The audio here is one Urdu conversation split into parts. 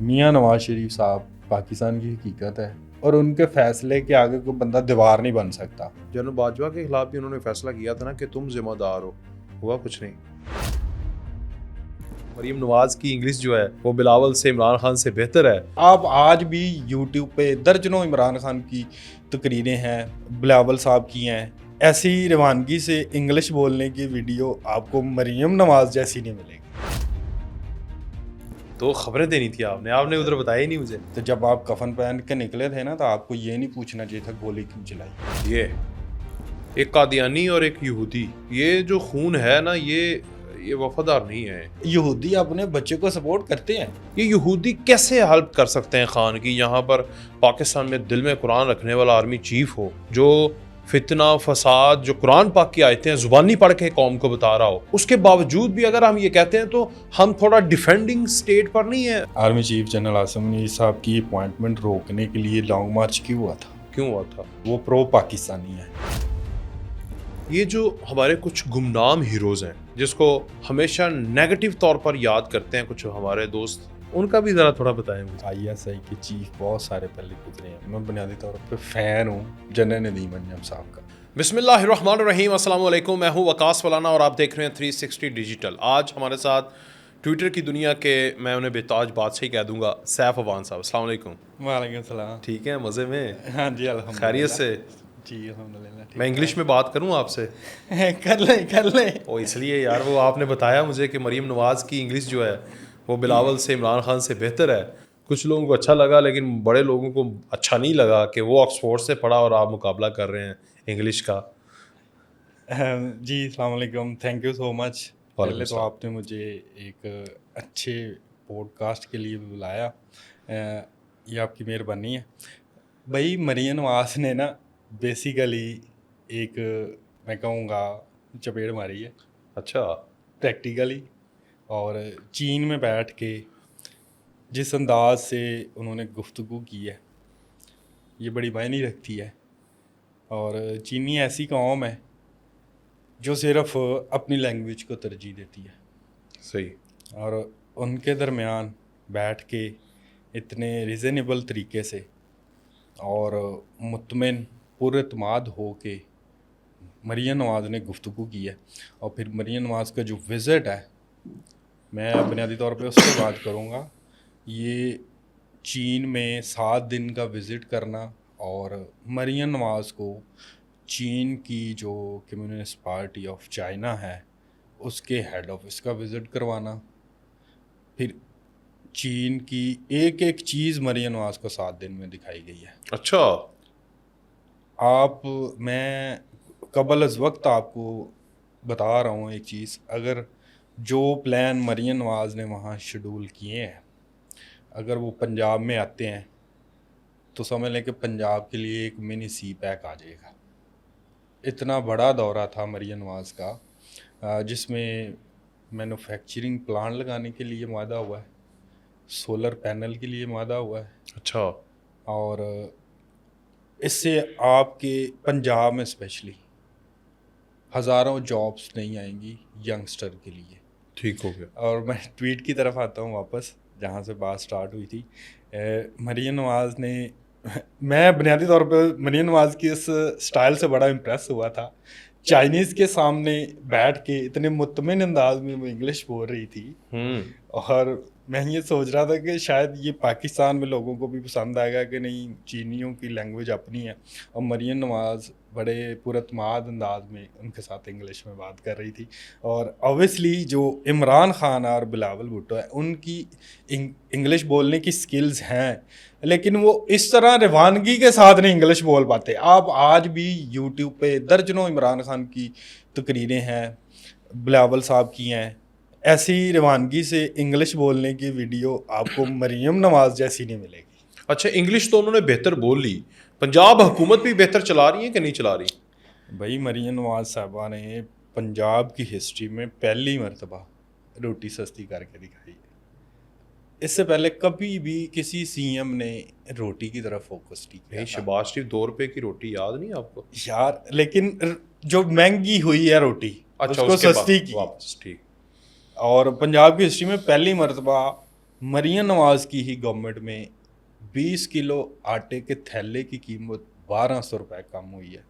میاں نواز شریف صاحب پاکستان کی حقیقت ہے اور ان کے فیصلے کے آگے کوئی بندہ دیوار نہیں بن سکتا. جنرل باجوہ کے خلاف بھی انہوں نے فیصلہ کیا تھا نا کہ تم ذمہ دار ہو، ہوا کچھ نہیں. مریم نواز کی انگلش جو ہے وہ بلاول سے، عمران خان سے بہتر ہے. آپ آج بھی یوٹیوب پہ درجنوں عمران خان کی تقریریں ہیں، بلاول صاحب کی ہیں، ایسی روانگی سے انگلش بولنے کی ویڈیو آپ کو مریم نواز جیسی نہیں ملے گی. تو خبریں دینی تھی آپ نے ادھر بتایا ہی نہیں مجھے. تو جب آپ کفن پہن کے نکلے تھے نا تو آپ کو یہ نہیں پوچھنا چاہیے تھا گولی کیوں چلائی. یہ ایک قادیانی اور ایک یہودی، یہ جو خون ہے نا یہ وفادار نہیں ہے. یہودی اپنے بچے کو سپورٹ کرتے ہیں. یہ یہودی کیسے ہیلپ کر سکتے ہیں خان کی؟ یہاں پر پاکستان میں دل میں قرآن رکھنے والا آرمی چیف ہو، جو فتنہ فساد، جو قرآن پاک کی آیتیں زبانی پڑھ کے قوم کو بتا رہا ہو، اس کے باوجود بھی اگر ہم یہ کہتے ہیں تو ہم تھوڑا ڈیفینڈنگ سٹیٹ پر نہیں ہے. Army chief general Asim Munir صاحب کی اپوائنٹمنٹ روکنے کے لیے لانگ مارچ کیوں ہوا تھا؟ وہ پرو پاکستانی ہے. یہ جو ہمارے کچھ گمنام ہیروز ہیں جس کو ہمیشہ نیگیٹو طور پر یاد کرتے ہیں کچھ ہمارے دوست، ان کا بھی ذرا تھوڑا بتائیں مجھے. ISI کے چیف بہت سارے پہلے گزرے ہیں. میں بنیادی طور پہ فین ہوں جنرل ندیم انجم صاحب کا. بسم اللہ الرحمن الرحیم. السلام علیکم، میں ہوں وقاص فلانا اور آپ دیکھ رہے ہیں 360 ڈیجیٹل. آج ہمارے ساتھ ٹویٹر کی دنیا کے، میں انہیں بےتاج بادشاہ ہی کہہ دوں گا، سیف افغان صاحب. السلام علیکم. وعلیکم السلام. ٹھیک ہے، مزے میں؟ ہاں جی الحمد خیریت سے؟ جی الحمدللہ. میں انگلش میں بات کروں آپ سے؟ کر لیں. وہ اس لیے یار، وہ آپ نے بتایا مجھے کہ مریم نواز کی انگلش جو ہے وہ بلاول سے، عمران خان سے بہتر ہے. کچھ لوگوں کو اچھا لگا لیکن بڑے لوگوں کو اچھا نہیں لگا کہ وہ آکسفورڈ سے پڑھا اور آپ مقابلہ کر رہے ہیں انگلش کا. جی السلام علیکم، تھینک یو سو مچ. پہلے تو آپ نے مجھے ایک اچھے پوڈ کاسٹ کے لیے بھی بلایا، یہ آپ کی مہربانی ہے. بھائی مریم نواز نے نا بیسیکلی ایک، میں کہوں گا، چپیڑ ماری ہے. اچھا. پریکٹیکلی. اور چین میں بیٹھ کے جس انداز سے انہوں نے گفتگو کی ہے یہ بڑی معنی رکھتی ہے. اور چینی ایسی قوم ہے جو صرف اپنی لینگویج کو ترجیح دیتی ہے. صحیح. اور ان کے درمیان بیٹھ کے اتنے ریزنیبل طریقے سے اور مطمئن پر اعتماد ہو کے مریم نواز نے گفتگو کی ہے. اور پھر مریم نواز کا جو وزٹ ہے، میں بنیادی طور پہ اس سے بات کروں گا. یہ چین میں 7 دن کا وزٹ کرنا اور مریم نواز کو چین کی جو کمیونسٹ پارٹی آف چائنا ہے اس کے ہیڈ آفس کا وزٹ کروانا، پھر چین کی ایک ایک چیز مریم نواز کو 7 دن میں دکھائی گئی ہے. اچھا. میں قبل از وقت آپ کو بتا رہا ہوں ایک چیز، اگر جو پلان مریم نواز نے وہاں شیڈول کیے ہیں اگر وہ پنجاب میں آتے ہیں تو سمجھ لیں کہ پنجاب کے لیے ایک منی سی پیک آ جائے گا. اتنا بڑا دورہ تھا مریم نواز کا، جس میں مینوفیکچرنگ پلانٹ لگانے کے لیے معاہدہ ہوا ہے، سولر پینل کے لیے معاہدہ ہوا ہے. اچھا. اور اس سے آپ کے پنجاب میں اسپیشلی ہزاروں جابس نہیں آئیں گی ینگسٹر کے لیے. ٹھیک ہو گیا. اور میں ٹویٹ کی طرف آتا ہوں واپس جہاں سے بات سٹارٹ ہوئی تھی. مریم نواز نے، میں بنیادی طور پہ مریم نواز کی اس سٹائل سے بڑا امپریس ہوا تھا. چائنیز کے سامنے بیٹھ کے اتنے مطمئن انداز میں وہ انگلش بول رہی تھی، اور میں یہ سوچ رہا تھا کہ شاید یہ پاکستان میں لوگوں کو بھی پسند آئے گا کہ نہیں، چینیوں کی لینگویج اپنی ہے. اور مریم نواز بڑے پراعتماد انداز میں ان کے ساتھ انگلش میں بات کر رہی تھی. اور اوبویسلی جو عمران خان اور بلاول بھٹو ہے ان کی انگلش بولنے کی سکلز ہیں، لیکن وہ اس طرح روانگی کے ساتھ نہیں انگلش بول پاتے. آپ آج بھی یوٹیوب پہ درجنوں عمران خان کی تقریریں ہیں، بلاول صاحب کی ہیں، ایسی روانگی سے انگلش بولنے کی ویڈیو آپ کو مریم نواز جیسی نہیں ملے گی. اچھا، انگلش تو انہوں نے بہتر بول لی، پنجاب حکومت بھی بہتر چلا رہی ہے کہ نہیں چلا رہی؟ بھائی مریم نواز صاحبہ نے پنجاب کی ہسٹری میں پہلی مرتبہ روٹی سستی کر کے دکھائی ہے. اس سے پہلے کبھی بھی کسی CM نے روٹی کی طرف فوکس نہیں کیا. شہباز شریف 2 روپے کی روٹی یاد نہیں آپ کو یار؟ لیکن جو مہنگی ہوئی ہے روٹی اس کو سستی کی. واپس. ٹھیک. اور پنجاب کی ہسٹری میں پہلی مرتبہ مریم نواز کی ہی گورنمنٹ میں 20 کلو آٹے کے تھیلے کی قیمت 1200 روپے کم ہوئی ہے.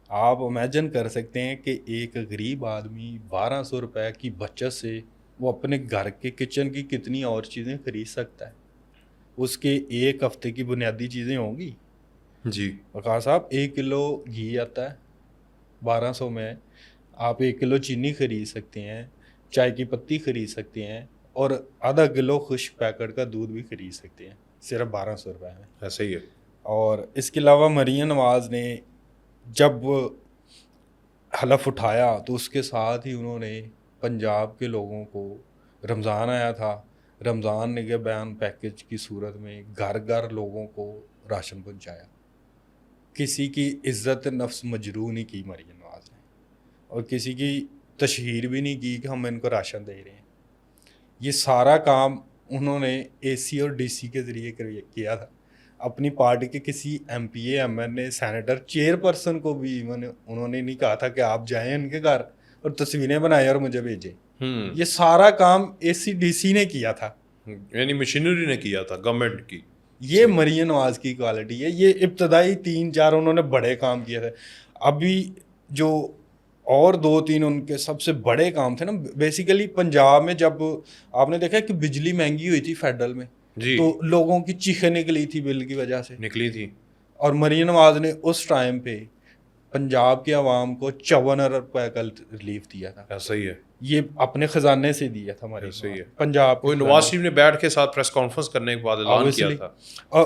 آپ امیجن کر سکتے ہیں کہ ایک غریب آدمی 1200 روپے کی بچت سے وہ اپنے گھر کے کچن کی کتنی اور چیزیں خرید سکتا ہے. اس کے ایک ہفتے کی بنیادی چیزیں ہوں گی. جی وقار صاحب 1 کلو گھی آتا ہے 1200 میں, آپ 1 کلو چینی خرید سکتے ہیں, چائے کی پتی خرید سکتے ہیں, اور آدھا کلو خشک پیکٹ کا دودھ بھی خرید سکتے ہیں صرف 1200 روپے میں. ایسا ہی ہے. اور اس کے علاوہ مریم نواز نے جب حلف اٹھایا تو اس کے ساتھ ہی انہوں نے پنجاب کے لوگوں کو, رمضان آیا تھا, رمضان کے بیان پیکج کی صورت میں گھر گھر لوگوں کو راشن پہنچایا. کسی کی عزت نفس مجروح نہیں کی مریم نواز نے, اور کسی کی تشہیر بھی نہیں کی کہ ہم ان کو راشن دے رہے ہیں. یہ سارا کام انہوں نے اے سی اور ڈی سی کے ذریعے کیا تھا. اپنی پارٹی کے کسی M P A M N A senator chairperson کو بھی انہوں نے نہیں کہا تھا کہ آپ جائیں ان کے گھر اور تصویریں بنائیں اور مجھے بھیجیں. یہ سارا کام اے سی ڈی سی نے کیا تھا, یعنی مشینری نے کیا تھا گورنمنٹ کی. یہ مریم نواز کی کوالٹی ہے. یہ ابتدائی 3-4 انہوں نے بڑے کام کیے تھے. ابھی جو اور 2-3 ان کے سب سے بڑے کام تھے نا, بیسیکلی پنجاب میں جب آپ نے دیکھا کہ بجلی مہنگی ہوئی تھی فیڈرل میں, جی تو لوگوں کی چیخیں نکلی تھی بل کی وجہ سے, نکلی تھی. اور مریم نواز نے اس ٹائم پہ پنجاب کے عوام کو 54 ارب روپے کا ریلیف دیا تھا. ایسا ہی ہے. یہ اپنے خزانے سے دیا تھا مریم ایسا ہی ہے. نواز پنجاب وہ نواز شریف نے بیٹھ کے ساتھ پریس کانفرنس کرنے کے بعد اعلان کیا تھا.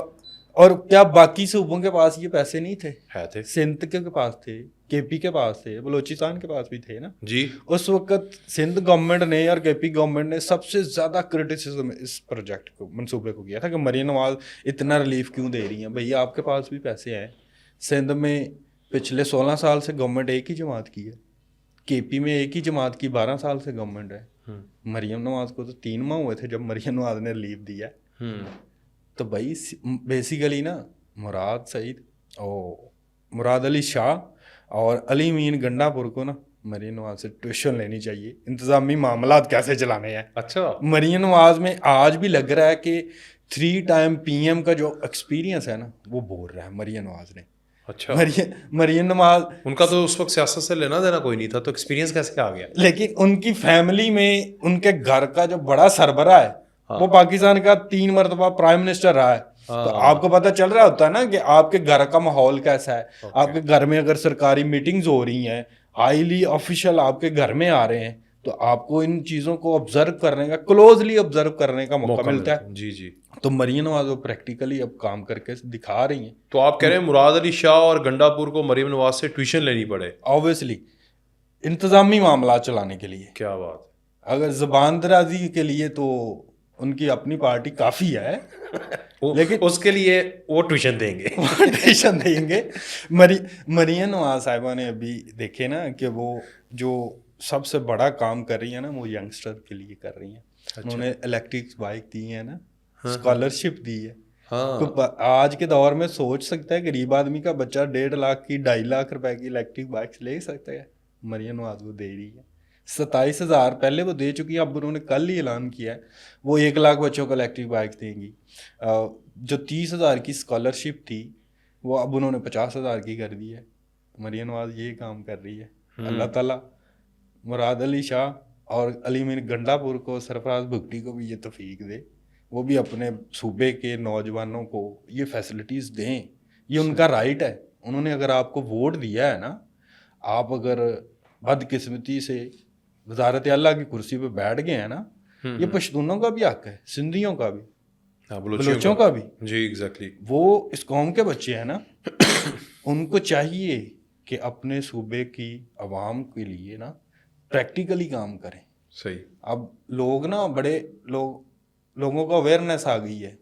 اور کیا باقی صوبوں کے پاس یہ پیسے نہیں تھے؟ ہے تھے. سندھ کے پاس تھے, کے پی کے پاس تھے, بلوچستان کے پاس بھی تھے نا. جی اس وقت سندھ گورنمنٹ نے اور کے پی گورنمنٹ نے سب سے زیادہ کرٹیسزم اس پروجیکٹ کو, منصوبے کو کیا تھا کہ مریم نواز اتنا ریلیف کیوں دے رہی ہیں. بھئی آپ کے پاس بھی پیسے ہیں. سندھ میں پچھلے 16 سال سے گورنمنٹ ایک ہی جماعت کی ہے, کے پی میں ایک ہی جماعت کی 12 سال سے گورنمنٹ ہے. مریم نواز کو تو 3 ماہ ہوئے تھے جب مریم نواز نے ریلیف دیا. تو بھائی بیسیکلی نا مراد سعید اور مراد علی شاہ اور علی مین گنڈا پور کو نا مریم نواز سے ٹیوشن لینی چاہیے انتظامی معاملات کیسے چلانے ہیں. اچھا. مریم نواز میں آج بھی لگ رہا ہے کہ 3 ٹائم پی ایم کا جو ایکسپیرینس ہے نا وہ بول رہا ہے مریم نواز نے. اچھا. مریم نواز, ان کا تو اس وقت سیاست سے لینا دینا کوئی نہیں تھا, تو ایکسپیرینس کیسے آ گیا؟ لیکن ان کی فیملی میں ان کے گھر کا جو بڑا سربراہ ہے وہ پاکستان کا 3 مرتبہ پرائم منسٹر رہا ہے. تو آپ کو پتہ چل رہا ہوتا ہے نا کہ آپ کے گھر کا ماحول کیسا ہے. آپ کے گھر میں اگر سرکاری میٹنگز ہو رہی ہیں, ہائیلی آفیشل آپ کے گھر میں آ رہے ہیں, تو آپ کو ان چیزوں کو آبزرو کرنے کا, کلوزلی آبزرو کرنے کا موقع ملتا ہے. جی جی. تو مریم نواز وہ پریکٹیکلی اب کام کر کے دکھا رہی ہیں. تو آپ کہہ رہے ہیں مراد علی شاہ اور گنڈا پور کو مریم نواز سے ٹیوشن لینی پڑے؟ آبویسلی انتظامی معاملات چلانے کے لیے. کیا بات. اگر زبان درازی کے لیے تو ان کی اپنی پارٹی کافی ہے, لیکن اس کے لیے وہ ٹیوشن دیں گے. ٹیوشن دیں گے. مریم نواز صاحبہ نے ابھی دیکھے نا کہ وہ جو سب سے بڑا کام کر رہی ہیں نا وہ ینگسٹر کے لیے کر رہی ہیں. انہوں نے الیکٹرک بائک دی ہے نا, اسکالرشپ دی ہے. آج کے دور میں سوچ سکتا ہے غریب آدمی کا بچہ 1.5 لاکھ کی 2.5 لاکھ روپے کی الیکٹرک بائک لے سکتا ہے. مریم نواز وہ دے رہی ہے. 27,000 پہلے وہ دے چکی ہے, اب انہوں نے کل ہی اعلان کیا ہے وہ 1 لاکھ بچوں کو الیکٹرک بائک دیں گی. جو 30,000 کی اسکالرشپ تھی وہ اب انہوں نے 50,000 کی کر دی ہے. مریم نواز یہ کام کر رہی ہے. اللہ تعالیٰ مراد علی شاہ اور علی مین گنڈا پور کو, سرفراز بھگٹی کو بھی یہ توفیق دے, وہ بھی اپنے صوبے کے نوجوانوں کو یہ فیسلٹیز دیں. یہ ان کا رائٹ ہے. انہوں نے اگر آپ کو ووٹ دیا ہے نا, آپ اگر بدقسمتی سے وزارت اعلیٰ کی کرسی پہ بیٹھ گئے ہیں نا, یہ پشتونوں کا بھی حق ہے, سندھیوں کا بھی, بلوچوں کا بھی. جی ایگزیکٹلی. وہ اس قوم کے بچے ہیں نا, ان کو چاہیے کہ اپنے صوبے کی عوام کے لیے نا پریکٹیکلی کام کریں. صحیح. اب لوگ نا بڑے لوگوں کو اویئرنیس آ گئی ہے.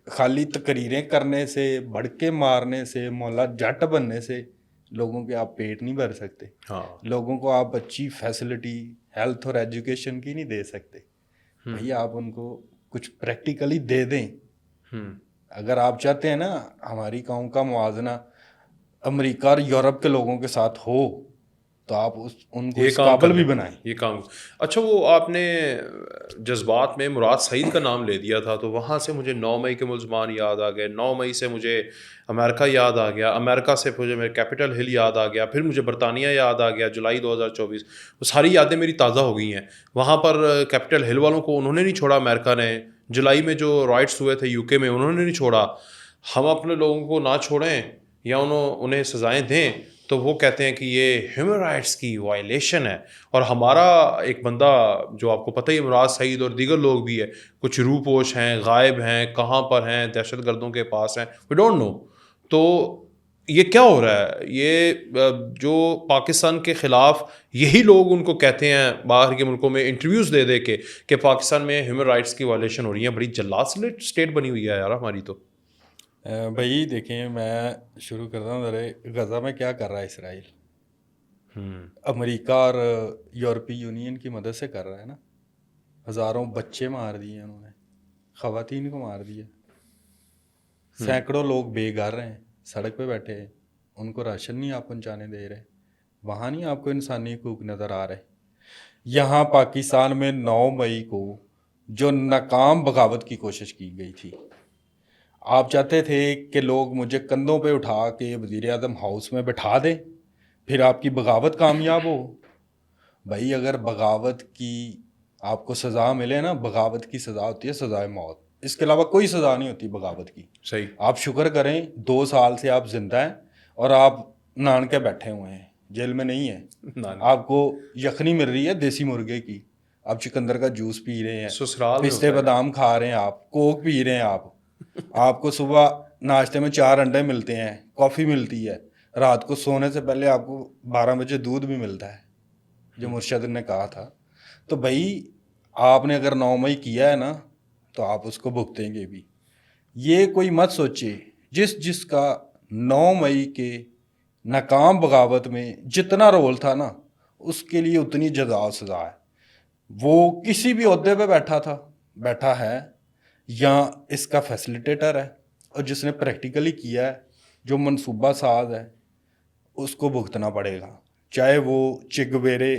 خالی تقریریں کرنے سے, بڑکے مارنے سے, مولا جٹ بننے سے لوگوں کے آپ پیٹ نہیں بھر سکتے. لوگوں کو آپ اچھی فیسلٹی ہیلتھ اور ایجوکیشن کی نہیں دے سکتے. بھائی آپ ان کو کچھ پریکٹیکلی دے دیں. اگر آپ چاہتے ہیں نا ہماری قوم کا موازنہ امریکہ اور یورپ کے لوگوں کے ساتھ ہو, تو آپ ان کو اس قابل بھی بنائیں. یہ کام. اچھا وہ آپ نے جذبات میں مراد سعید کا نام لے دیا تھا تو وہاں سے مجھے 9 مئی کے ملزمان یاد آ گئے, 9 مئی سے مجھے امریکہ یاد آ گیا, امریکہ سے مجھے میرے کیپٹل ہل یاد آ گیا, پھر مجھے برطانیہ یاد آ گیا جولائی 2024. وہ ساری یادیں میری تازہ ہو گئی ہیں. وہاں پر کیپٹل ہل والوں کو انہوں نے نہیں چھوڑا, امریکہ نے. جولائی میں جو رائٹس ہوئے تھے UK میں انہوں نے نہیں چھوڑا. ہم اپنے لوگوں کو نہ چھوڑیں یا انہیں سزائیں دیں تو وہ کہتے ہیں کہ یہ ہیومن رائٹس کی وائلیشن ہے. اور ہمارا ایک بندہ جو آپ کو پتہ ہی مراد سعید اور دیگر لوگ بھی ہے, کچھ روح پوش ہیں, غائب ہیں, کہاں پر ہیں, دہشت گردوں کے پاس ہیں, وی ڈونٹ نو. تو یہ کیا ہو رہا ہے؟ یہ جو پاکستان کے خلاف یہی لوگ ان کو کہتے ہیں باہر کے ملکوں میں انٹرویوز دے دے کے کہ پاکستان میں ہیومن رائٹس کی وائلیشن ہو رہی ہے. بڑی جلاد اسٹیٹ بنی ہوئی ہے یار ہماری. تو بھائی دیکھیں, میں شروع کرتا ہوں ذرا. غزہ میں کیا کر رہا ہے اسرائیل؟ امریکہ اور یورپی یونین کی مدد سے کر رہا ہے نا. ہزاروں بچے مار دیے انہوں نے, خواتین کو مار دیا, سینکڑوں لوگ بے گھر ہیں, سڑک پہ بیٹھے ہیں, ان کو راشن نہیں آپ پہنچانے دے رہے. وہاں نہیں آپ کو انسانی حقوق نظر آ رہے. یہاں پاکستان میں 9 مئی کو جو ناکام بغاوت کی کوشش کی گئی تھی, آپ چاہتے تھے کہ لوگ مجھے کندھوں پہ اٹھا کے وزیر اعظم ہاؤس میں بٹھا دیں پھر آپ کی بغاوت کامیاب ہو. بھائی اگر بغاوت کی آپ کو سزا ملے نا, بغاوت کی سزا ہوتی ہے سزائے موت, اس کے علاوہ کوئی سزا نہیں ہوتی بغاوت کی. صحیح. آپ شکر کریں 2 سال سے آپ زندہ ہیں اور آپ نان کے بیٹھے ہوئے ہیں, جیل میں نہیں ہیں. آپ کو یخنی مل رہی ہے دیسی مرغے کی, آپ چکندر کا جوس پی رہے ہیں, پستے بادام کھا رہے ہیں, آپ کوک پی رہے ہیں, آپ کو صبح ناشتے میں 4 انڈے ملتے ہیں, کافی ملتی ہے, رات کو سونے سے پہلے آپ کو 12 بجے دودھ بھی ملتا ہے جو مرشد نے کہا تھا. تو بھائی آپ نے اگر 9 مئی کیا ہے نا تو آپ اس کو بھگتیں گے بھی. یہ کوئی مت سوچے, جس کا 9 مئی کے ناکام بغاوت میں جتنا رول تھا نا اس کے لیے اتنی جزا و سزا ہے. وہ کسی بھی عہدے پہ بیٹھا ہے یا اس کا فیسلیٹیٹر ہے, اور جس نے پریکٹیکلی کیا ہے, جو منصوبہ ساز ہے, اس کو بھگتنا پڑے گا. چاہے وہ چیگویرے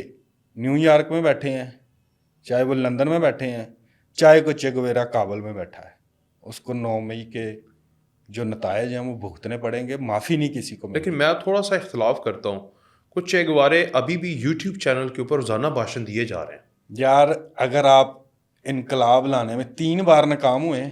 نیو یارک میں بیٹھے ہیں, چاہے وہ لندن میں بیٹھے ہیں, چاہے کوئی چیگویرا کابل میں بیٹھا ہے, اس کو 9 مئی کے جو نتائج ہیں وہ بھگتنے پڑیں گے, معافی نہیں کسی کو. لیکن میں تھوڑا سا اختلاف کرتا ہوں, کچھ چیگوارے ابھی بھی یوٹیوب چینل کے اوپر روزانہ بھاشن دیے جا رہے ہیں. یار اگر آپ انقلاب لانے میں 3 بار ناکام ہوئے ہیں,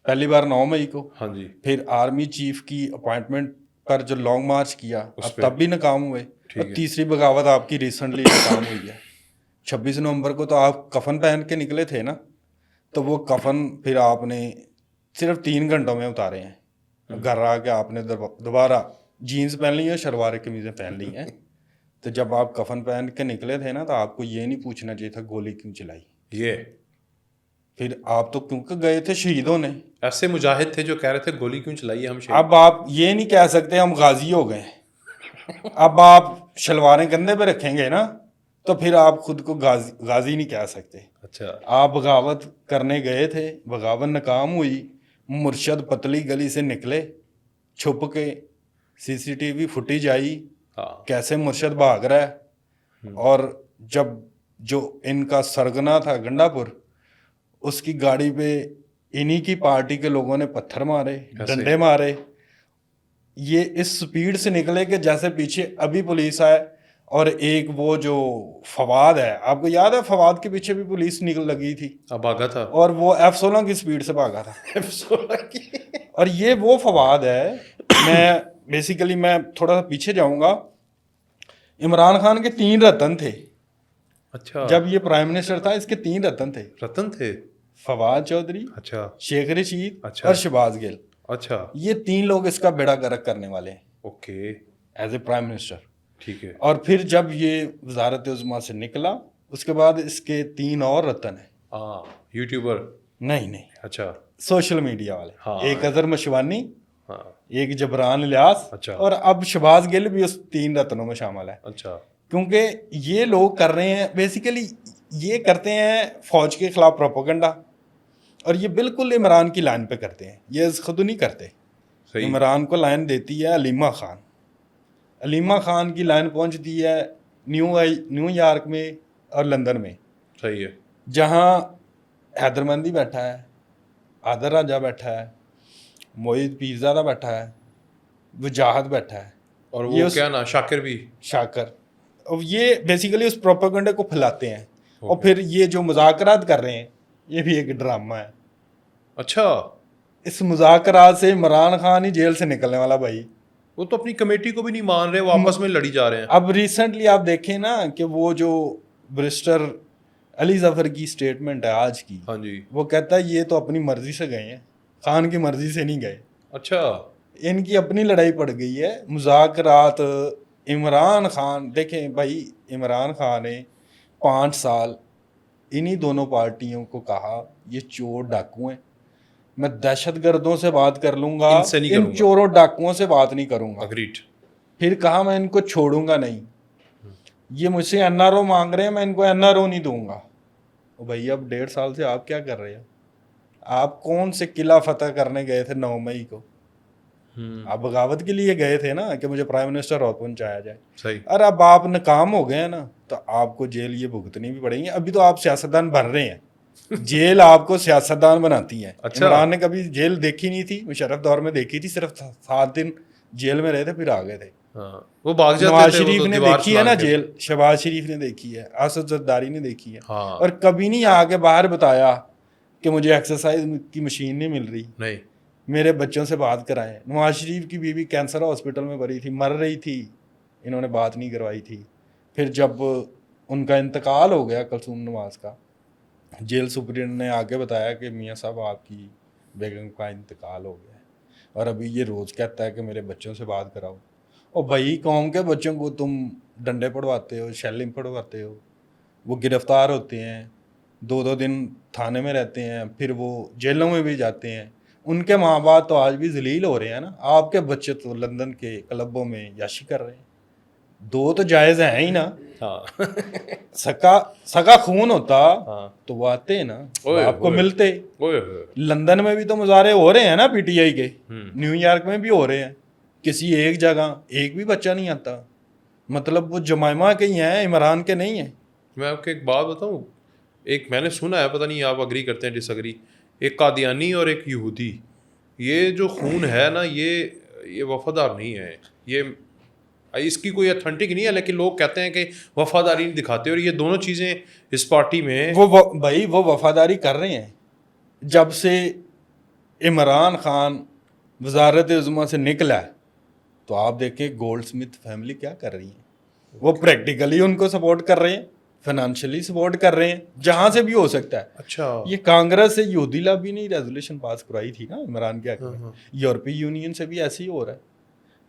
پہلی بار 9 مئی کو, ہاں جی, پھر آرمی چیف کی اپوائنٹمنٹ پر جو لانگ مارچ کیا اب تب بھی ناکام ہوئے, اور تیسری بغاوت آپ کی ریسنٹلی ناکام ہوئی ہے. 26 نومبر کو تو آپ کفن پہن کے نکلے تھے نا, تو وہ کفن پھر آپ نے صرف 3 گھنٹوں میں اتارے ہیں. گھر آ کے آپ نے دوبارہ جینز پہن لی ہیں, شلوار قمیضیں پہن لی ہیں. تو جب آپ کفن پہن کے نکلے تھے نا تو آپ کو یہ نہیں پوچھنا چاہیے تھا گولی کیوں چلائی. یہ پھر آپ تو کیونکہ گئے تھے شہیدوں نے, ایسے مجاہد تھے جو کہہ رہے تھے گولی کیوں چلائی ہم شہید. اب آپ یہ نہیں کہہ سکتے ہم غازی ہو گئے. اب آپ شلواریں کندھے پہ رکھیں گے نا تو پھر آپ خود کو غازی نہیں کہہ سکتے. اچھا, آپ بغاوت کرنے گئے تھے, بغاوت ناکام ہوئی, مرشد پتلی گلی سے نکلے چھپ کے, CCTV فوٹیج آئی کیسے مرشد بھاگ رہا ہے, اور جب جو ان کا سرگنا تھا گنڈا پور, اس کی گاڑی پہ انہی کی پارٹی کے لوگوں نے پتھر مارے, ڈنڈے مارے. یہ اس سپیڈ سے نکلے کہ جیسے پیچھے ابھی پولیس آئے, اور ایک وہ جو فواد ہے, آپ کو یاد ہے فواد کے پیچھے بھی پولیس نکل لگی تھی, بھاگا تھا, اور وہ F-16 کی سپیڈ سے بھاگا تھا. F-16 کی. اور یہ وہ فواد ہے. میں بیسیکلی میں تھوڑا سا پیچھے جاؤں گا. عمران خان کے 3 رتن تھے. اچھا, جب یہ پرائم منسٹر تھا اس کے 3 رتن تھے. رتن تھے, فواد چودھری, اچھا, شیخ رشید, اچھا, اور شہباز گل. اچھا, یہ 3 لوگ اس کا بیڑا گرک کرنے والے ہیں. Okay, as a prime minister. ٹھیک ہے. اور پھر جب یہ وزارت عظمیٰ سے نکلا اس کے بعد اس کے 3 اور رتن ہیں. ہاں, یوٹیوبر نہیں, اچھا, سوشل میڈیا والے. ہاں, ایک اظہر مشوانی, ہاں, ایک جبران الیاس, اچھا, اور اب شہباز گل بھی اس 3 رتنوں میں شامل ہے. اچھا, کیونکہ یہ لوگ کر رہے ہیں بیسیکلی, یہ کرتے ہیں فوج کے خلاف پروپیگنڈا, اور یہ بالکل عمران کی لائن پہ کرتے ہیں, یہ خود نہیں کرتے. عمران کو لائن دیتی ہے علیمہ خان, علیمہ خان کی لائن پہنچتی ہے نیو یارک میں اور لندن میں, صحیح ہے. جہاں حیدر مندی بیٹھا ہے, عادل راجہ بیٹھا ہے, موہد پیرزادہ بیٹھا ہے, وجاہت بیٹھا ہے, اور وہ کیا نا شاکر بھی, شاکر, اور یہ بیسیکلی اس پروپیگنڈے کو پھیلاتے ہیں. اور پھر یہ جو مذاکرات کر رہے ہیں یہ بھی ایک ڈرامہ ہے. اچھا, اس مذاکرات سے عمران خان ہی جیل سے نکلنے والا بھائی. وہ تو اپنی کمیٹی کو بھی نہیں مان رہے, وہ آپس میں لڑی جا رہے ہیں. اب ریسنٹلی آپ دیکھیں نا کہ وہ جو برسٹر علی ظفر کی اسٹیٹمنٹ ہے آج کی, ہاں جی, وہ کہتا ہے یہ تو اپنی مرضی سے گئے ہیں, خان کی مرضی سے نہیں گئے. اچھا, ان کی اپنی لڑائی پڑ گئی ہے. مذاکرات, عمران خان دیکھیں بھائی, عمران خان نے 5 سال انہی دونوں پارٹیوں کو کہا یہ چور ڈاکو ہیں, میں دہشت گردوں سے بات کر لوں گا, ان سے نہیں کروں ان گا, چوروں ڈاکوؤں سے بات نہیں کروں گا. اگریڈ. پھر کہا میں ان کو چھوڑوں گا نہیں, یہ مجھ سے این آر او مانگ رہے ہیں, میں ان کو این آر او نہیں دوں گا. بھائی اب 1.5 سال سے آپ کیا کر رہے ہیں؟ آپ کون سے قلعہ فتح کرنے گئے تھے 9 مئی کو؟ آپ بغاوت کے لیے گئے تھے نا کہ مجھے پرائم منسٹر عہدہ پہنچایا جائے. صحیح. اور اب آپ ناکام ہو گئے ہیں نا تو آپ کو جیل یہ بھگتنی بھی پڑیں گی. ابھی تو آپ سیاستدان بن رہے ہیں, جیل آپ کو سیاستدان بناتی ہے. عمران نے کبھی جیل دیکھی نہیں تھی, مشرف دور میں دیکھی تھی, صرف 7 دن جیل میں رہے تھے پھر آ گئے تھے. وہ بھاگ جاتے تھے. نواز شریف نے دیکھی ہے نا جیل, شہباز شریف نے دیکھی ہے, اسد زرداری نے دیکھی ہے, اور کبھی نہیں آ کے باہر بتایا کہ مجھے ایکسرسائز کی مشین نہیں مل رہی, نہیں میرے بچوں سے بات کرائیں. نواز شریف کی بیوی کینسر ہاسپٹل میں پڑی تھی, مر رہی تھی, انہوں نے بات نہیں کروائی تھی. پھر جب ان کا انتقال ہو گیا کلثوم نواز کا, جیل سپرنٹینڈنٹ نے آ کے بتایا کہ میاں صاحب آپ کی بیگم کا انتقال ہو گیا ہے, اور ابھی یہ روز کہتا ہے کہ میرے بچوں سے بات کراؤ. اور بھائی قوم کے بچوں کو تم ڈنڈے پڑواتے ہو, شیلنگ پڑواتے ہو, وہ گرفتار ہوتے ہیں, 2 دن تھانے میں رہتے ہیں, پھر وہ جیلوں میں بھی جاتے ہیں. ان کے ماں باپ تو آج بھی ذلیل ہو رہے ہیں نا. آپ کے بچے تو لندن کے کلبوں میں یاشی کر رہے ہیں. 2 تو جائز ہیں ہی نا. سکا خون ہوتا تو وہ آتے ہیں نا, آپ کو ملتے. لندن میں بھی تو مظاہرے ہو رہے ہیں نا پی ٹی آئی کے, نیو یارک میں بھی ہو رہے ہیں, کسی ایک جگہ ایک بھی بچہ نہیں آتا. مطلب وہ جمائمہ کے ہی ہیں, عمران کے نہیں ہیں. میں آپ کو ایک بات بتاؤں, ایک میں نے سنا ہے, پتہ نہیں آپ اگری کرتے ہیں ڈس اگری, ایک قادیانی اور ایک یہودی, یہ جو خون ہے نا یہ وفادار نہیں ہے. یہ اس کی کوئی اتھینٹک نہیں ہے, لیکن لوگ کہتے ہیں کہ وفاداری نہیں دکھاتے, اور یہ دونوں چیزیں اس پارٹی میں بھائی وہ وفاداری کر رہے ہیں. جب سے عمران خان وزارت عظمیٰ سے نکلا ہے تو آپ دیکھیں گولڈ سمتھ فیملی کیا کر رہی ہے. وہ پریکٹیکلی ان کو سپورٹ کر رہے ہیں, فائنانشلی سپورٹ کر رہے ہیں, جہاں سے بھی ہو سکتا ہے. اچھا, یہ کانگریس سے یہودی لابی نے ریزولوشن پاس کرائی تھی نا عمران کے حق میں, یورپی یونین سے بھی ایسے ہی ہو رہا ہے.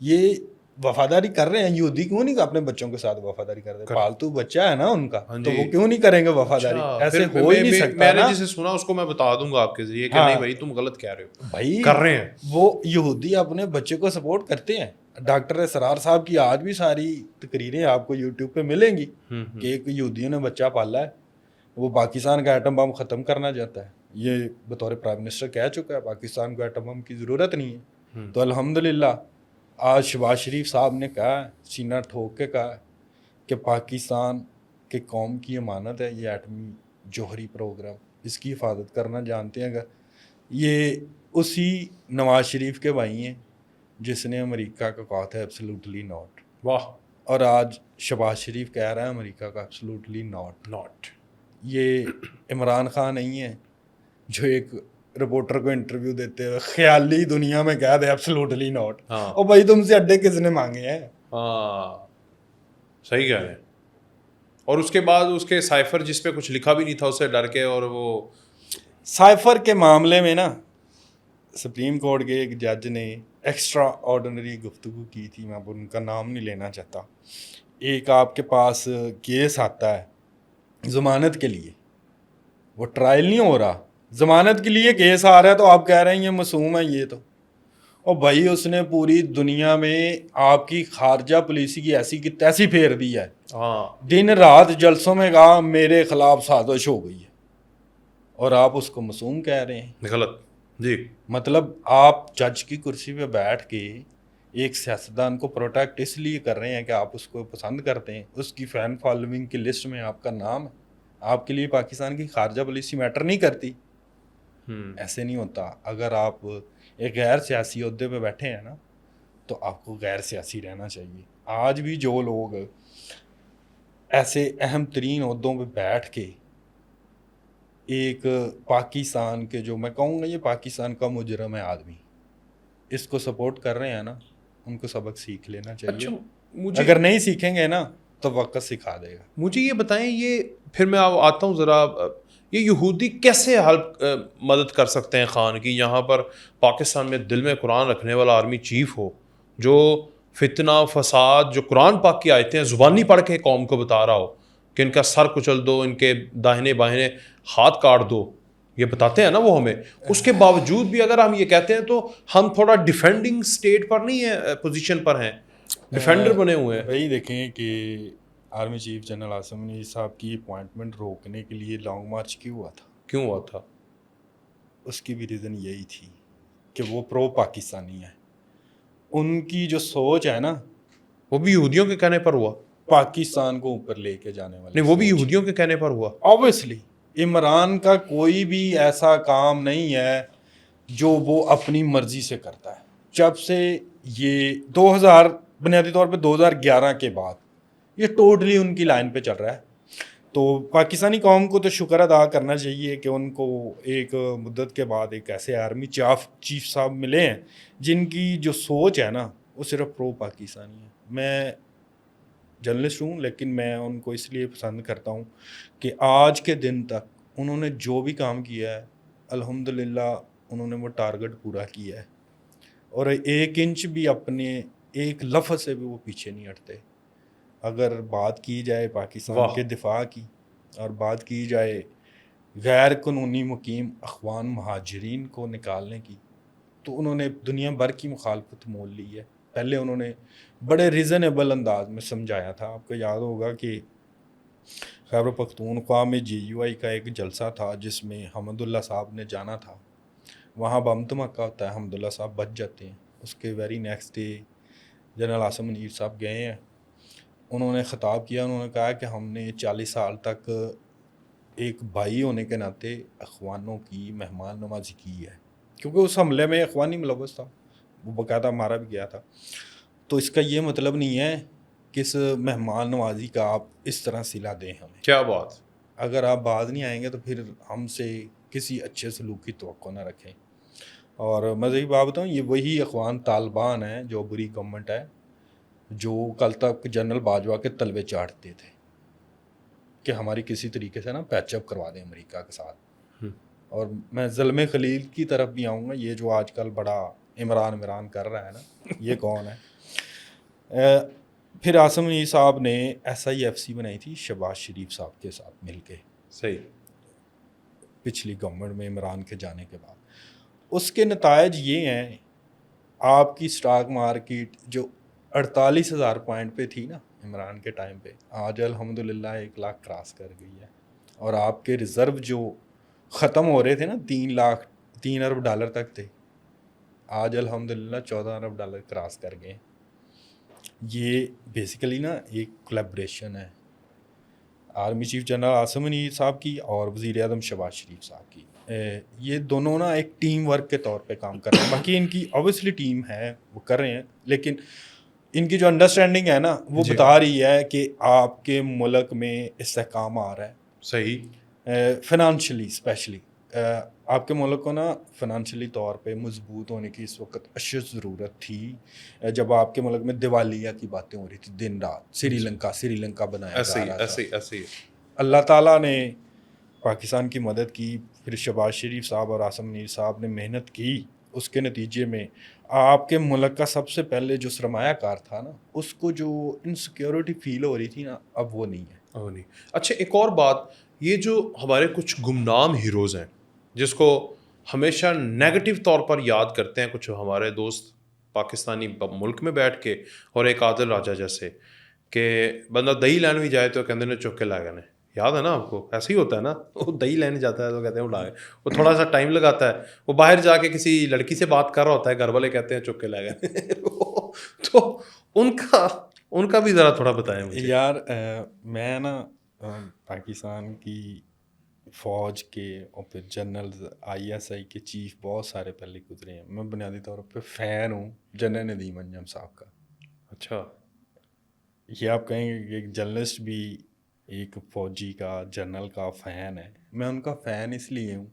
یہ وفاداری کر رہے ہیں. یہودی کیوں نہیں اپنے بچوں کے ساتھ وفاداری کرتے؟ پالتو بچہ ہے نا ان کا, تو وہ کیوں نہیں کریں گے وفاداری؟ ایسے ہو ہی نہیں سکتا. میں نے جسے سنا اس کو میں بتا دوں گا آپ کے ذریعے کہ نہیں بھائی تم غلط کہہ رہے ہو. بھائی کر رہے ہیں, وہ یہودی اپنے بچے کو سپورٹ کرتے ہیں. ڈاکٹر اسرار صاحب کی آج بھی ساری تقریریں آپ کو یوٹیوب پہ ملیں گی کہ ایک یہودیوں نے بچہ پالا ہے, وہ پاکستان کا ایٹم بم ختم کرنا چاہتا ہے. یہ بطور پرائم منسٹر کہہ چکا ہے پاکستان کو ایٹم بم کی ضرورت نہیں ہے. تو الحمدللہ آج شہباز شریف صاحب نے کہا, سینہ ٹھوک کے کہا کہ پاکستان کے قوم کی امانت ہے یہ ایٹمی جوہری پروگرام, اس کی حفاظت کرنا جانتے ہیں. اگر یہ اسی نواز شریف کے بھائی ہیں جس نے امریکہ کا کہا تھا ایبسلوٹلی ناٹ. واہ. اور آج شہباز شریف کہہ رہا ہے امریکہ کا ایبسلوٹلی ناٹ. یہ عمران خان نہیں ہے جو ایک رپورٹر کو انٹرویو دیتے ہوئے خیالی دنیا میں کہہ دے ایبسلوٹلی ناٹ. اور بھائی تم سے اڈے کس نے مانگے ہیں؟ صحیح کہہ رہے ہیں. اور اس کے بعد اس کے سائفر جس پہ کچھ لکھا بھی نہیں تھا اسے ڈر کے, اور وہ سائفر کے معاملے میں نا سپریم کورٹ کے ایک جج نے ایکسٹرا آرڈنری گفتگو کی تھی. میں ان کا نام نہیں لینا چاہتا. ایک آپ کے پاس کیس آتا ہے ضمانت کے لیے, وہ ٹرائل نہیں ہو رہا, ضمانت کے لیے کیس آ رہا ہے, تو آپ کہہ رہے ہیں یہ معصوم ہے یہ تو. اور بھائی اس نے پوری دنیا میں آپ کی خارجہ پالیسی کی ایسی کی تیسی پھیر دی ہے. دن رات جلسوں میں کہا میرے خلاف سازش ہو گئی ہے, اور آپ اس کو معصوم کہہ رہے ہیں. غلط جی. مطلب آپ جج کی کرسی پہ بیٹھ کے ایک سیاستدان کو پروٹیکٹ اس لیے کر رہے ہیں کہ آپ اس کو پسند کرتے ہیں, اس کی فین فالوئنگ کی لسٹ میں آپ کا نام ہے, آپ کے لیے پاکستان کی خارجہ پالیسی میٹر نہیں کرتی. ایسے نہیں ہوتا. اگر آپ ایک غیر سیاسی عہدے پہ بیٹھے ہیں نا تو آپ کو غیر سیاسی رہنا چاہیے. آج بھی جو لوگ ایسے اہم ترین عہدوں پہ بیٹھ کے ایک پاکستان کے, جو میں کہوں گا یہ پاکستان کا مجرم ہے آدمی, اس کو سپورٹ کر رہے ہیں نا, ان کو سبق سیکھ لینا چاہیے. اچھا مجھے اگر نہیں سیکھیں گے نا تو وقت سکھا دے گا. مجھے یہ بتائیں, یہ پھر میں آتا ہوں ذرا, یہ یہودی کیسے مدد کر سکتے ہیں خان کی یہاں پر پاکستان میں دل میں قرآن رکھنے والا آرمی چیف ہو, جو فتنہ فساد, جو قرآن پاک کی آیتیں زبانی پڑھ کے قوم کو بتا رہا ہو کہ ان کا سر کچل دو, ان کے داہنے بائنے ہاتھ کاٹ دو, یہ بتاتے ہیں نا وہ ہمیں. اس کے باوجود بھی اگر ہم یہ کہتے ہیں تو ہم تھوڑا ڈیفینڈنگ سٹیٹ پر نہیں ہے, پوزیشن پر ہیں, ڈیفینڈر بنے ہوئے ہیں. وہی دیکھیں کہ army chief general Asim Munir صاحب کی اپوائنٹمنٹ روکنے کے لیے لانگ مارچ کیوں ہوا تھا؟ اس کی بھی ریزن یہی تھی کہ وہ پرو پاکستانی ہے. ان کی جو سوچ ہے نا وہ بھی یہودیوں کے کہنے پر ہوا, پاکستان کو اوپر لے کے جانے والی. نہیں, وہ بھی یہودیوں کے کہنے پر ہوا. اوبویسلی عمران کا کوئی بھی ایسا کام نہیں ہے جو وہ اپنی مرضی سے کرتا ہے. جب سے یہ 2000 بنیادی طور پہ 2011 کے بعد یہ ٹوٹلی ان کی لائن پہ چل رہا ہے. تو پاکستانی قوم کو تو شکر ادا کرنا چاہیے کہ ان کو ایک مدت کے بعد ایک ایسے آرمی چیف صاحب ملے ہیں جن کی جو سوچ ہے نا وہ صرف پرو پاکستانی ہے. میں جرنلسٹ ہوں لیکن میں ان کو اس لیے پسند کرتا ہوں کہ آج کے دن تک انہوں نے جو بھی کام کیا ہے الحمدللہ انہوں نے وہ ٹارگٹ پورا کیا ہے, اور ایک انچ بھی اپنے ایک لفظ سے بھی وہ پیچھے نہیں ہٹتے. اگر بات کی جائے پاکستان کے دفاع کی اور بات کی جائے غیر قانونی مقیم اخوان مہاجرین کو نکالنے کی, تو انہوں نے دنیا بھر کی مخالفت مول لی ہے. پہلے انہوں نے بڑے ریزنیبل انداز میں سمجھایا تھا. آپ کو یاد ہوگا کہ خیبر پختونخوا میں GUI کا ایک جلسہ تھا جس میں حمد اللہ صاحب نے جانا تھا. وہاں بم دھماکہ ہوتا ہے, حمد اللہ صاحب بچ جاتے ہیں. اس کے very next day general Asim Munir صاحب گئے ہیں, انہوں نے خطاب کیا, انہوں نے کہا کہ ہم نے 40 سال تک ایک بھائی ہونے کے ناطے اخوانوں کی مہمان نوازی کی ہے, کیونکہ اس حملے میں اخوانی ملوث تھا, وہ باقاعدہ مارا بھی گیا تھا. تو اس کا یہ مطلب نہیں ہے کہ اس مہمان نوازی کا آپ اس طرح صلہ دیں ہمیں. کیا بات, اگر آپ باز نہیں آئیں گے تو پھر ہم سے کسی اچھے سلوک کی توقع نہ رکھیں. اور میں صحیح بات بتاؤں, یہ وہی اخوان طالبان ہیں جو بری گورنمنٹ ہے, جو کل تک جنرل باجوہ کے تلوے چاٹتے تھے کہ ہماری کسی طریقے سے نا پیچ اپ کروا دیں امریکہ کے ساتھ. اور میں ظلم خلیل کی طرف بھی آؤں گا. یہ جو آج کل بڑا عمران کر رہا ہے نا, یہ کون ہے؟ پھر عاصم منیر صاحب نے SIFC بنائی تھی شہباز شریف صاحب کے ساتھ مل کے, صحیح, پچھلی گورنمنٹ میں عمران کے جانے کے بعد. اس کے نتائج یہ ہیں, آپ کی سٹاک مارکیٹ جو 48,000 پوائنٹ پہ تھی نا عمران کے ٹائم پہ, آج الحمدللہ 1 لاکھ کراس کر گئی ہے. اور آپ کے ریزرو جو ختم ہو رہے تھے نا 3 ارب ڈالر تک تھے, آج الحمدللہ 14 ارب ڈالر کراس کر گئے. یہ بیسیکلی نا ایک کولیبریشن ہے army chief general Asim Munir صاحب کی اور وزیر اعظم شہباز شریف صاحب کی. یہ دونوں نا ایک ٹیم ورک کے طور پہ کام کر رہے ہیں. باقی ان کی اوبویسلی ٹیم ہے, وہ کر رہے ہیں, لیکن ان کی جو انڈرسٹینڈنگ ہے نا وہ بتا رہی ہے کہ آپ کے ملک میں استحکام آ رہا ہے. صحیح, فنانشلی اسپیشلی آپ کے ملک کو نا فنانشلی طور پہ مضبوط ہونے کی اس وقت اشد ضرورت تھی, جب آپ کے ملک میں دیوالیہ کی باتیں ہو رہی تھی دن رات. سری لنکا بنایا جا رہا تھا. ایسے اللہ تعالیٰ نے پاکستان کی مدد کی. پھر شہباز شریف صاحب اور عاصم منیر صاحب نے محنت کی, اس کے نتیجے میں آپ کے ملک کا سب سے پہلے جو سرمایہ کار تھا نا, اس کو جو انسیکیورٹی فیل ہو رہی تھی نا, اب وہ نہیں ہے. اچھا, ایک اور بات, یہ جو ہمارے کچھ گمنام ہیروز ہیں جس کو ہمیشہ نیگیٹو طور پر یاد کرتے ہیں کچھ ہمارے دوست پاکستانی ملک میں بیٹھ کے, اور ایک عادل راجہ جیسے, کہ بندہ دہی لینے بھی جائے تو کہتے ہیں چوک کے لا گئے. یاد ہے نا آپ کو, ایسے ہی ہوتا ہے نا, وہ دہی لینے جاتا ہے تو کہتے ہیں اٹھا گئے. وہ تھوڑا سا ٹائم لگاتا ہے, وہ باہر جا کے کسی لڑکی سے بات کر رہا ہوتا ہے, گھر والے کہتے ہیں چوک کے لا گئے. تو ان کا بھی ذرا تھوڑا بتائیں مجھے. یار میں نا پاکستان کی فوج کے اور پھر جنرل ISI کے چیف بہت سارے پہلے گزرے ہیں. میں بنیادی طور پہ فین ہوں جنرل ندیم انجم صاحب کا. اچھا. یہ آپ کہیں گے کہ ایک جرنلسٹ بھی ایک فوجی کا جنرل کا فین ہے. میں ان کا فین اس لیے ہوں،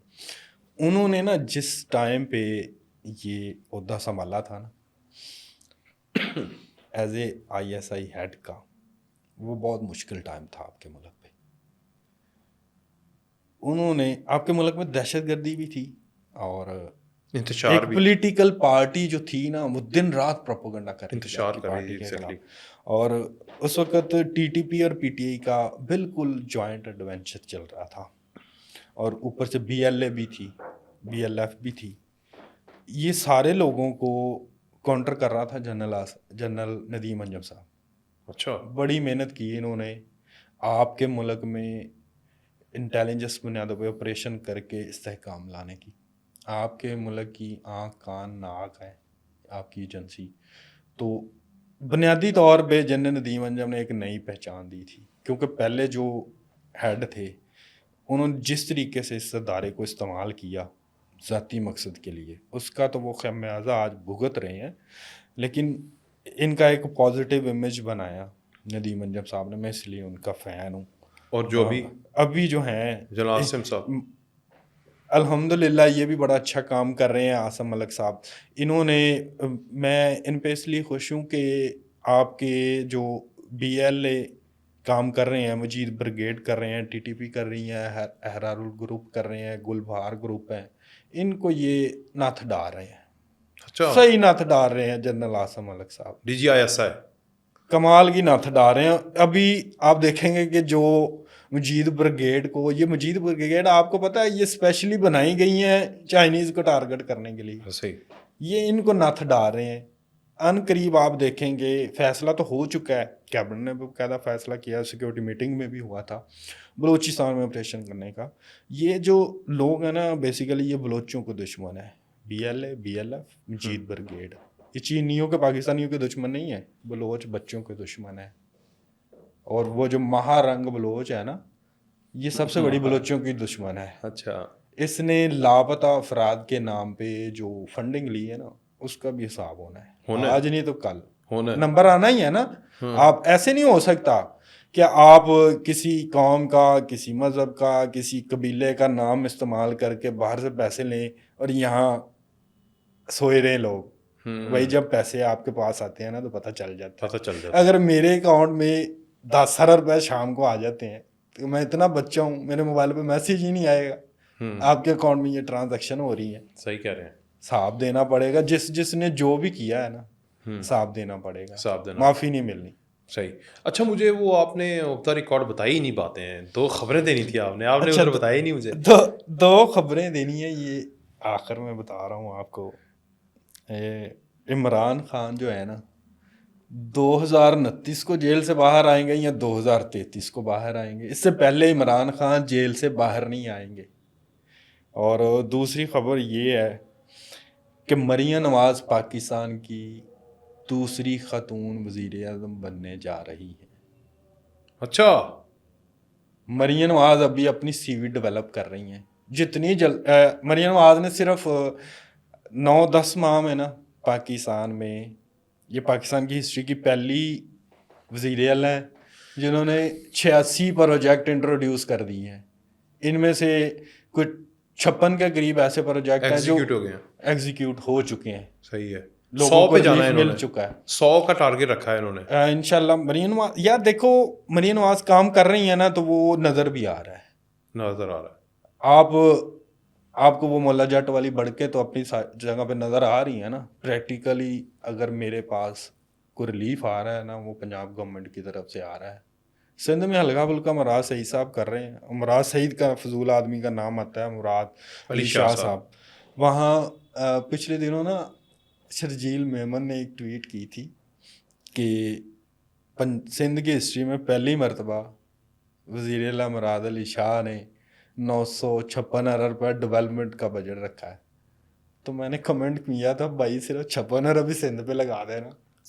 انہوں نے نا جس ٹائم پہ یہ عہدہ سنبھالا تھا نا ایز اے ISI ہیڈ کا، وہ بہت مشکل ٹائم تھا آپ کے ملک پہ. انہوں نے آپ کے ملک میں دہشت گردی بھی تھی اور انتشار ایک بھی، پولیٹیکل پارٹی جو تھی نا وہ دن رات پروپیگنڈا کر رہی تھی انتشار آپ کی کر رہی پارٹی تھی کے exactly. خلاف. اور اس وقت TTP اور PTI کا بالکل جوائنٹ ایڈونچر چل رہا تھا، اور اوپر سے BLA بھی تھی، BLF بھی تھی. یہ سارے لوگوں کو کاؤنٹر کر رہا تھا جنرل ندیم انجم صاحب. اچھا. بڑی محنت کی انہوں نے آپ کے ملک میں انٹیلیجنس بنیادوں پہ آپریشن کر کے استحکام لانے کی. آپ کے ملک کی آنکھ کان ناک ہے آپ کی ایجنسی. تو بنیادی طور پہ جنرل ندیم انجم نے ایک نئی پہچان دی تھی، کیونکہ پہلے جو ہیڈ تھے انہوں نے جس طریقے سے اس ادارے کو استعمال کیا ذاتی مقصد کے لیے، اس کا تو وہ خمیازہ آج بھگت رہے ہیں. لیکن ان کا ایک پازیٹیو امیج بنایا ندیم انجم صاحب نے. میں اس لیے ان کا فین ہوں. اور جو ابھی جو ہیں جناب عاصم صاحب، الحمدللہ یہ بھی بڑا اچھا کام کر رہے ہیں. عاصم ملک صاحب، انہوں نے، میں ان پہ اس لیے خوش ہوں کہ آپ کے جو BLA کام کر رہے ہیں، مجید بریگیڈ کر رہے ہیں، TTP کر رہی ہیں، احرار الگروپ کر رہے ہیں، گلبہار گروپ ہیں، ان کو یہ ناتھ ڈال رہے ہیں. اچھا، صحیح ناتھ ڈال رہے ہیں جنرل عاصم ملک صاحب، DGISI کمال کی ناتھ ڈال رہے ہیں. ابھی آپ دیکھیں گے کہ جو مجید بریگیڈ کو، یہ مجید بریگیڈ آپ کو پتہ ہے یہ اسپیشلی بنائی گئی ہیں چائنیز کو ٹارگٹ کرنے کے لیے. صحیح. یہ ان کو ناتھ ڈال رہے ہیں. ان قریب آپ دیکھیں گے فیصلہ تو ہو چکا ہے، کیبنٹ نے بھی باقاعدہ فیصلہ کیا، سیکورٹی میٹنگ میں بھی ہوا تھا بلوچستان میں آپریشن کرنے کا. یہ جو لوگ ہیں نا بیسیکلی یہ بلوچوں کو دشمن ہے. BLA BLF مجید بریگیڈ یہ چینیوں کے پاکستانیوں کے دشمن نہیں ہے، بلوچ بچوں کے دشمن ہے. اور وہ جو مہارنگ بلوچ ہے نا، یہ سب سے بڑی بلوچوں کی دشمن ہے. اچھا. اس نے لاپتہ افراد کے نام پہ جو فنڈنگ لی ہے نا اس کا بھی حساب ہونا ہے. آج نہیں تو کل نمبر آنا ہی ہے نا. آپ ایسے نہیں ہو سکتا کہ آپ کسی قوم کا، کسی مذہب کا، کسی قبیلے کا نام استعمال کر کے باہر سے پیسے لیں اور یہاں سوئے رہے لوگ. وہی جب پیسے آپ کے پاس آتے ہیں نا تو پتہ چل جاتا ہے. اگر میرے اکاؤنٹ میں 10,000 روپے شام کو آ جاتے ہیں تو میں اتنا بچہ ہوں، میرے موبائل پہ میسیج ہی نہیں آئے گا آپ کے اکاؤنٹ میں یہ ٹرانزیکشن ہو رہی ہے. صحیح کہہ رہے ہیں. حساب دینا پڑے گا. جس نے جو بھی کیا ہے نا حساب دینا پڑے گا، معافی نہیں ملنی. صحیح. اچھا، مجھے وہ آپ نے آف دا ریکارڈ بتائی ہی نہیں باتیں ہیں، 2 خبریں دینی تھی آپ نے ادھر بتائی نہیں مجھے. 2 خبریں دینی ہیں، یہ آخر میں بتا رہا ہوں آپ کو. عمران خان جو ہے نا 2029 کو جیل سے باہر آئیں گے یا 2033 کو باہر آئیں گے. اس سے پہلے عمران خان جیل سے باہر نہیں آئیں گے. اور دوسری خبر یہ ہے کہ مریم نواز پاکستان کی دوسری خاتون وزیر اعظم بننے جا رہی ہے. اچھا. مریم نواز ابھی اپنی CV ڈیولپ کر رہی ہیں. جتنی مریم نواز نے صرف 9-10 ماہ میں نا پاکستان میں، یہ پاکستان کی ہسٹری کی پہلی وزیر اعلیٰ ہیں جنہوں نے 86 پروجیکٹ انٹروڈیوس کر دی ہیں. ان میں سے کچھ 56 کے قریب ایسے پروجیکٹ ہیں جو ایگزیکیوٹ ہو چکے ہیں. صحیح ہے. لوگوں کو ریلیف مل چکا ہے. 100 کا ٹارگیٹ رکھا ہے انہوں نے انشاءاللہ. مریم نواز یار دیکھو، مریم نواز کام کر رہی ہیں نا تو وہ نظر بھی آ رہا ہے. آپ کو وہ مولا جٹ والی بڑکیں تو اپنی جگہ پہ نظر آ رہی ہیں نا. پریکٹیکلی اگر میرے پاس کوئی ریلیف آ رہا ہے نا وہ پنجاب گورنمنٹ کی طرف سے آ رہا ہے. سندھ میں ہلکا پھلکا مراد سعید صاحب کر رہے ہیں. مراد سعید کا فضول آدمی کا نام آتا ہے، مراد علی شاہ صاحب. وہاں پچھلے دنوں نا شرجیل میمن نے ایک ٹویٹ کی تھی کہ سندھ کی ہسٹری میں پہلی مرتبہ وزیر اعلیٰ مراد علی شاہ نے 956 ارب روپے ڈیولپمنٹ کا بجٹ رکھا ہے. تو میں نے کمنٹ کیا تھا بھائی صرف 56 ارب ہی سندھ پہ لگا دینا.